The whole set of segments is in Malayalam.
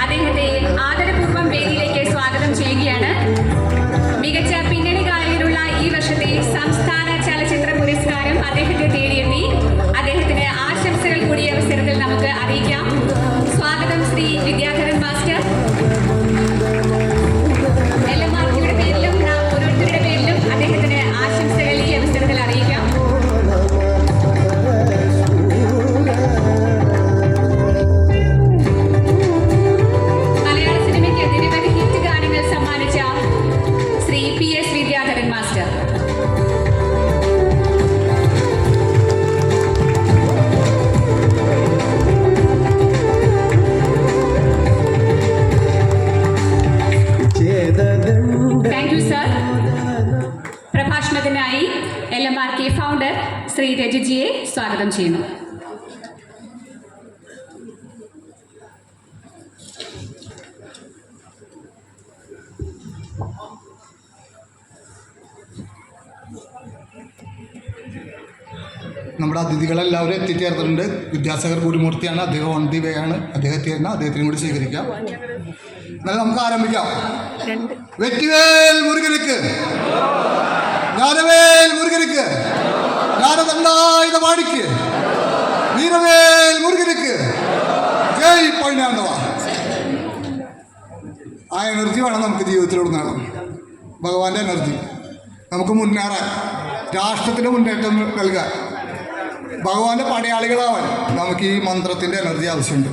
അദ്ദേഹത്തെ ആദരപൂർവ്വം വേദിയിലേക്ക് സ്വാഗതം ചെയ്യുകയാണ്. മികച്ച പിന്നണി ഗായകനുള്ള ഈ വർഷത്തെ സംസ്ഥാന ചലച്ചിത്ര പുരസ്കാരം അദ്ദേഹത്തെ തേടിയെത്തി. അദ്ദേഹത്തിന് ആശംസകൾ കൂടിയ അവസരത്തിൽ നമുക്ക് അറിയിക്കാം. സ്വാഗതം ശ്രീ വിദ്യാധരൻ മാസ്റ്റർ. LMRTയുടെ പേരിലും നാം ഓരോരുത്തരുടെ പേരിലും അദ്ദേഹത്തിന് ആശംസകൾ ഈ അവസരത്തിൽ അറിയിക്കാം. മലയാള സിനിമയ്ക്ക് നിരവധി ഹിറ്റ് ഗാനങ്ങൾ സമ്മാനിച്ച Shri PS Vidyadharan master. Thank you sir. പ്രഭാഷണത്തിനായി LMRK ഫൗണ്ടർ ശ്രീ രജിജിയെ സ്വാഗതം ചെയ്യുന്നു. നമ്മുടെ അതിഥികളെല്ലാവരും എത്തിച്ചേർന്നിട്ടുണ്ട്. വിദ്യാസാഗർ ഗുരുമൂർത്തിയാണ്, അദ്ദേഹം ഓൺ ദി വേ ആണ്. അദ്ദേഹത്തിനും കൂടി സ്വീകരിക്കാം. എന്നാലും നമുക്ക് ആരംഭിക്കാം. വെറ്റിവേൽ മുരുകനുക്ക്, ജ്ഞാനവേൽ മുരുകനുക്ക്, ജ്ഞാനദണ്ഡായുധപാണിക്ക്, വീരവേൽ മുരുകനുക്ക്, ജയ് പൈനാണ്ടവ. ആ എനർജി വേണം നമുക്ക് ജീവിതത്തിലൂടെ നേടാം. ഭഗവാന്റെ എനർജി നമുക്ക് മുന്നേറാൻ, രാഷ്ട്രത്തിന് മുന്നേറ്റം നൽകാൻ, ഭഗവാന്റെ പടയാളികളാവാൻ നമുക്ക് ഈ മന്ത്രത്തിൻ്റെ എനർജി ആവശ്യമുണ്ട്.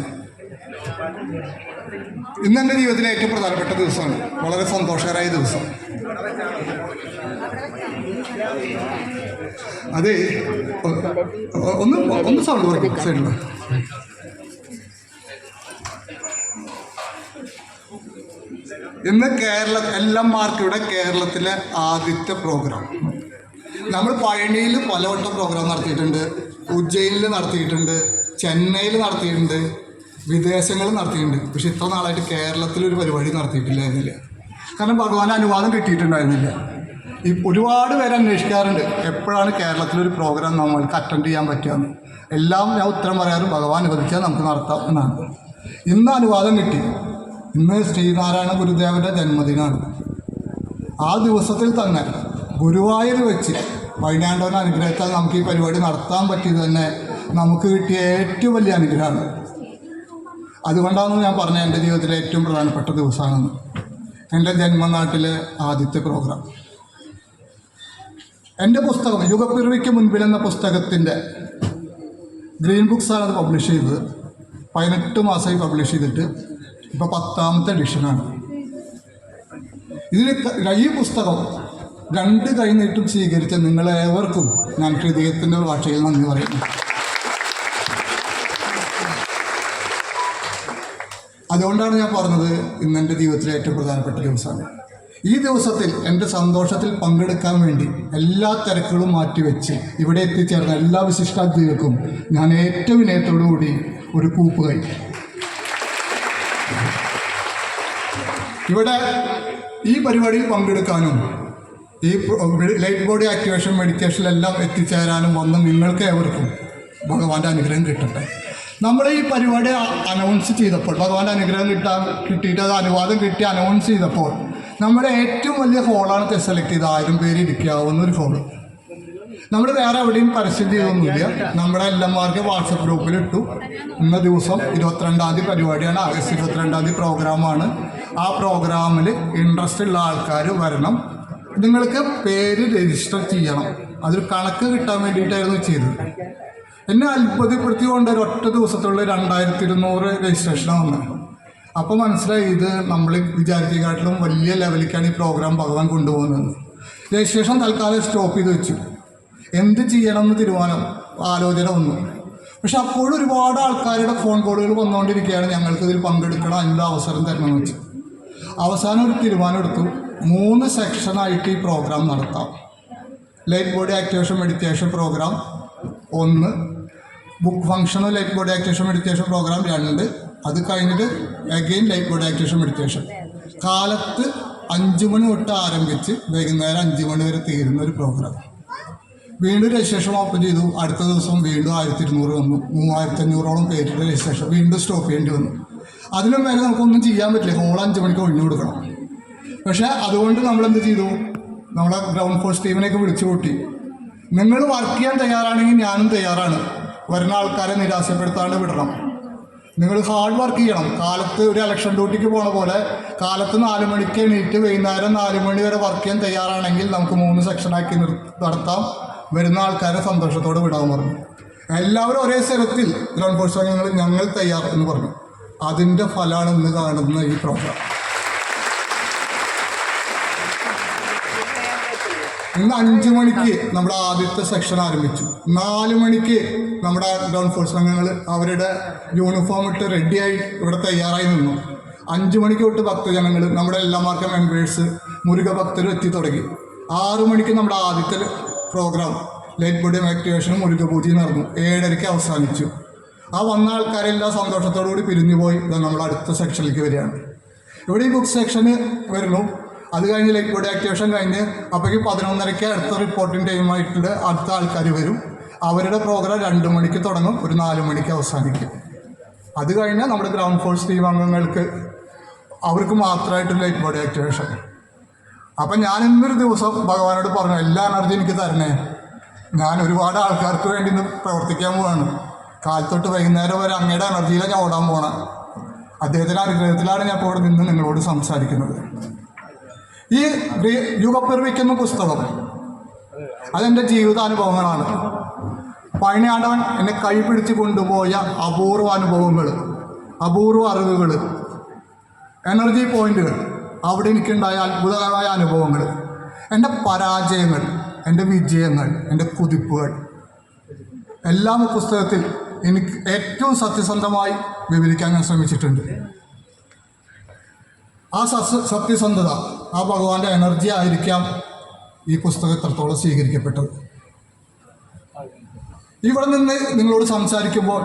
ഇന്ന് എൻ്റെ ജീവിതത്തിലെ ഏറ്റവും പ്രധാനപ്പെട്ട ദിവസമാണ്. വളരെ സന്തോഷകരമായ ദിവസം. അതെ, ഒന്ന് സൗണ്ട് കുറയ്ക്കും സൈഡിൽ. ഇന്ന് LMRKയുടെ കേരളത്തിലെ ആദ്യത്തെ പ്രോഗ്രാം. നമ്മൾ പഴനിയിൽ പലവട്ടം പ്രോഗ്രാം നടത്തിയിട്ടുണ്ട്, ഉജ്ജയിനിൽ നടത്തിയിട്ടുണ്ട്, ചെന്നൈയിൽ നടത്തിയിട്ടുണ്ട്, വിദേശങ്ങളിൽ നടത്തിയിട്ടുണ്ട്. പക്ഷെ ഇത്ര നാളായിട്ട് കേരളത്തിലൊരു പരിപാടി നടത്തിയിട്ടില്ലായിരുന്നില്ല. കാരണം ഭഗവാൻ അനുവാദം കിട്ടിയിട്ടുണ്ടായിരുന്നില്ല. ഈ ഒരുപാട് പേര് അന്വേഷിക്കാറുണ്ട് എപ്പോഴാണ് കേരളത്തിലൊരു പ്രോഗ്രാം നമ്മൾക്ക് അറ്റൻഡ് ചെയ്യാൻ പറ്റുകയെന്ന്. എല്ലാം ഞാൻ ഉത്തരം പറയാറ് ഭഗവാൻ അനുവദിച്ചാൽ നമുക്ക് നടത്താം എന്നാണ്. ഇന്ന് അനുവാദം കിട്ടി. ഇന്ന് ശ്രീനാരായണ ഗുരുദേവൻ്റെ ജന്മദിനമാണ്. ആ ദിവസത്തിൽ തന്നെ ഗുരുവായൂർ വെച്ച് പൈനാണ്ടവൻ അനുഗ്രഹത്താൽ നമുക്ക് ഈ പരിപാടി നടത്താൻ പറ്റിയത് തന്നെ നമുക്ക് കിട്ടിയ ഏറ്റവും വലിയ അനുഗ്രഹമാണ്. അതുകൊണ്ടാണ് ഞാൻ പറഞ്ഞ എൻ്റെ ജീവിതത്തിലെ ഏറ്റവും പ്രധാനപ്പെട്ട ദിവസമാണെന്ന്. എൻ്റെ ജന്മനാട്ടിലെ ആദ്യത്തെ പ്രോഗ്രാം. എൻ്റെ പുസ്തകം യുഗപ്പിറവിക്ക് മുൻപിൽ എന്ന പുസ്തകത്തിൻ്റെ ഗ്രീൻ ബുക്സാണ് അത് പബ്ലിഷ് ചെയ്തത്. 18 മാസമായി പബ്ലിഷ് ചെയ്തിട്ട് ഇപ്പോൾ 10ാമത്തെ എഡിഷനാണ്. ഈ പുസ്തകം 2 കൈ നീട്ടും സ്വീകരിച്ച നിങ്ങളേവർക്കും ഞാൻ ഹൃദയത്തിൻ്റെ ഭാഷയിൽ നന്ദി പറയുന്നു. അതുകൊണ്ടാണ് ഞാൻ പറഞ്ഞത് ഇന്ന് എൻ്റെ ജീവിതത്തിലെ ഏറ്റവും പ്രധാനപ്പെട്ട ദിവസമാണ്. ഈ ദിവസത്തിൽ എൻ്റെ സന്തോഷത്തിൽ പങ്കെടുക്കാൻ വേണ്ടി എല്ലാ തിരക്കുകളും മാറ്റിവെച്ച് ഇവിടെ എത്തിച്ചേർന്ന എല്ലാ വിശിഷ്ടാതിഥികൾക്കും ഞാൻ ഏറ്റവും വിനയത്തോടുകൂടി ഒരു കൂപ്പ് കൈ. ഇവിടെ ഈ പരിപാടിയിൽ പങ്കെടുക്കാനും ഈ ലൈറ്റ് ബോഡി ആക്ടിവേഷൻ മെഡിറ്റേഷനിലെല്ലാം എത്തിച്ചേരാനും വന്ന നിങ്ങൾക്ക് ഏവർക്കും ഭഗവാന്റെ അനുഗ്രഹം കിട്ടട്ടെ. നമ്മൾ ഈ പരിപാടി അനൗൺസ് ചെയ്തപ്പോൾ, ഭഗവാന്റെ അനുഗ്രഹം കിട്ടിയിട്ട് അത് അനുവാദം കിട്ടി അനൗൺസ് ചെയ്തപ്പോൾ നമ്മുടെ ഏറ്റവും വലിയ ഹോളാണ് സെലക്ട് ചെയ്ത് 1000 പേര് ഇരിക്കാവുന്നൊരു ഹോള്. നമ്മൾ വേറെ എവിടെയും പരസ്യം ചെയ്തൊന്നുമില്ല. നമ്മുടെ LMRK വാട്സപ്പ് ഗ്രൂപ്പിൽ ഇട്ടു. ഇന്ന ദിവസം 22-ാം തീയതി പരിപാടിയാണ്, ആഗസ്റ്റ് 22-ാം തീയതി പ്രോഗ്രാമാണ്. ആ പ്രോഗ്രാമിൽ ഇൻട്രസ്റ്റ് ഉള്ള ആൾക്കാർ വരണം. നിങ്ങൾക്ക് പേര് രജിസ്റ്റർ ചെയ്യണം. അതൊരു കണക്ക് കിട്ടാൻ വേണ്ടിയിട്ടായിരുന്നു ചെയ്തത്. എന്നെ അത്ഭുതപ്പെടുത്തിക്കൊണ്ട് ഒരൊറ്റ ദിവസത്തുള്ള 2200 രജിസ്ട്രേഷനാണ് വന്നത്. അപ്പോൾ മനസ്സിലായി ഇത് നമ്മൾ വിചാരിച്ചതിനെക്കാട്ടിലും വലിയ ലെവലിലേക്കാണ് ഈ പ്രോഗ്രാം ഭഗവാൻ കൊണ്ടുപോകുന്നത്. രജിസ്ട്രേഷൻ തൽക്കാലം സ്റ്റോപ്പ് ചെയ്ത് വെച്ചു. എന്ത് ചെയ്യണമെന്ന് ആലോചന വന്നു. പക്ഷെ അപ്പോഴും ഒരുപാട് ആൾക്കാരുടെ ഫോൺ കോളുകൾ വന്നുകൊണ്ടിരിക്കുകയാണ്, ഞങ്ങൾക്കിതിൽ പങ്കെടുക്കണം, അതിനുള്ള അവസരം തരണമെന്ന് വെച്ചു. അവസാനം ഒരു തീരുമാനം എടുത്തു. 3 സെക്ഷനായിട്ട് ഈ പ്രോഗ്രാം നടത്താം. Light body activation meditation program 1, book functional light body activation meditation program 2, അത് കഴിഞ്ഞിട്ട് again light body activation meditation. കാലത്ത് 5 മണി തൊട്ട് ആരംഭിച്ച് വൈകുന്നേരം 5 മണി വരെ തീരുന്ന ഒരു പ്രോഗ്രാം. വീണ്ടും രജിസ്ട്രേഷൻ ഓപ്പൺ ചെയ്തു. അടുത്ത ദിവസം വീണ്ടും 1200 വന്നു. 3500ഓളം പേരുടെ രജിസ്ട്രേഷൻ വീണ്ടും സ്റ്റോപ്പ് ചെയ്യേണ്ടി വന്നു. അതിനും മേലെ നമുക്കൊന്നും ചെയ്യാൻ പറ്റില്ല. ഹോൾ 5 മണിക്ക് ഒഴിഞ്ഞു കൊടുക്കണം. പക്ഷേ അതുകൊണ്ട് നമ്മളെന്ത് ചെയ്തു, നമ്മളെ ഗ്രൗണ്ട് ഫോഴ്സ് ടീമിനെയൊക്കെ വിളിച്ചു കൂട്ടി. നിങ്ങൾ വർക്ക് ചെയ്യാൻ തയ്യാറാണെങ്കിൽ ഞാനും തയ്യാറാണ്. വരുന്ന ആൾക്കാരെ നിരാശപ്പെടുത്താണ്ട് വിടണം. നിങ്ങൾ ഹാർഡ് വർക്ക് ചെയ്യണം. കാലത്ത് ഒരു ഇലക്ഷൻ ഡ്യൂട്ടിക്ക് പോണ പോലെ കാലത്ത് 4 മണിക്ക് എണീറ്റ് വൈകുന്നേരം 4 മണി വരെ വർക്ക് ചെയ്യാൻ തയ്യാറാണെങ്കിൽ നമുക്ക് 3 സെക്ഷനാക്കി നടത്താം. വരുന്ന ആൾക്കാരെ സന്തോഷത്തോടെ വിടാൻ പറഞ്ഞു. എല്ലാവരും ഒരേ സ്ഥലത്തിൽ ഗ്രൗണ്ട് ഫോഴ്സ് ഞങ്ങൾ തയ്യാർ എന്ന് പറഞ്ഞു. അതിൻ്റെ ഫലമാണ് ഇന്ന് കാണുന്ന ഈ പ്രോഗ്രാം. ഇന്ന് 5 മണിക്ക് നമ്മുടെ ആദ്യത്തെ സെക്ഷൻ ആരംഭിച്ചു. 4 മണിക്ക് നമ്മുടെ ഗ്രൗണ്ട് ഫോഴ്സ് അംഗങ്ങൾ അവരുടെ യൂണിഫോം ഇട്ട് റെഡിയായി ഇവിടെ തയ്യാറായി നിന്നു. 5 മണിക്ക് തൊട്ട് ഭക്തജനങ്ങൾ, നമ്മുടെ എല്ലാ മാർക്കം മെമ്പേഴ്സ്, മുരുക ഭക്തരും എത്തി തുടങ്ങി. 6 മണിക്ക് നമ്മുടെ ആദ്യത്തെ പ്രോഗ്രാം ലൈറ്റ് ബോഡി ആക്ടിവേഷനും മുരുക പൂജയും നടന്നു. 7:30 അവസാനിച്ചു. ആ വന്ന ആൾക്കാരെല്ലാം സന്തോഷത്തോടുകൂടി പിരിഞ്ഞു പോയി. നമ്മൾ അടുത്ത സെക്ഷനിലേക്ക് വരികയാണ്. ഇവിടെ ഈ ബുക്ക് സെക്ഷന് വരുന്നു. അത് കഴിഞ്ഞ് ലൈറ്റ് ബോഡി ആക്ടിവേഷൻ കഴിഞ്ഞ് അപ്പോഴേക്ക് 11:30 അടുത്ത റിപ്പോർട്ടിംഗ് ടൈമായിട്ടുള്ള അടുത്ത ആൾക്കാർ വരും. അവരുടെ പ്രോഗ്രാം 2 മണിക്ക് തുടങ്ങും, ഒരു 4 മണിക്ക് അവസാനിക്കും. അത് കഴിഞ്ഞാൽ നമ്മുടെ ഗ്രൗണ്ട് ഫോഴ്സ് ടീം അംഗങ്ങൾക്ക് അവർക്ക് മാത്രമായിട്ട് ലൈറ്റ് ബോഡി ആക്ടിവേഷൻ. അപ്പം ഞാൻ ഇന്നൊരു ദിവസം ഭഗവാനോട് പറഞ്ഞു, എല്ലാ എനർജി എനിക്ക് തരണേ. ഞാൻ ഒരുപാട് ആൾക്കാർക്ക് വേണ്ടി ഇന്ന് പ്രവർത്തിക്കാൻ പോവാണ്. കാലത്തൊട്ട് വൈകുന്നേരം വരെ അങ്ങയുടെ എനർജിയിലാണ് ഞാൻ ഓടാൻ പോകണം. അദ്ദേഹത്തിൻ്റെ അനുഗ്രഹത്തിലാണ് ഞാൻ ഇപ്പോൾ ഇവിടെ നിന്ന് നിങ്ങളോട് സംസാരിക്കുന്നത്. ഈ യുഗപ്പിറവിക്കുന്ന പുസ്തകം അതെൻ്റെ ജീവിതാനുഭവങ്ങളാണ്. പഴനിയാണ്ടവൻ എന്നെ കൈ പിടിച്ച് കൊണ്ടുപോയ അപൂർവ അനുഭവങ്ങൾ, അപൂർവ അറിവുകൾ, എനർജി പോയിന്റുകൾ, അവിടെ എനിക്കുണ്ടായ അത്ഭുതകരമായ അനുഭവങ്ങൾ, എൻ്റെ പരാജയങ്ങൾ, എൻ്റെ വിജയങ്ങൾ, എൻ്റെ കുതിപ്പുകൾ എല്ലാം പുസ്തകത്തിൽ എനിക്ക് ഏറ്റവും സത്യസന്ധമായി വിവരിക്കാൻ ഞാൻ ശ്രമിച്ചിട്ടുണ്ട്. ആ സത്യസന്ധത, ആ ഭഗവാന്റെ എനർജി ആയിരിക്കാം ഈ പുസ്തകം എത്രത്തോളം സ്വീകരിക്കപ്പെട്ടത്. ഇവിടെ നിന്ന് നിങ്ങളോട് സംസാരിക്കുമ്പോൾ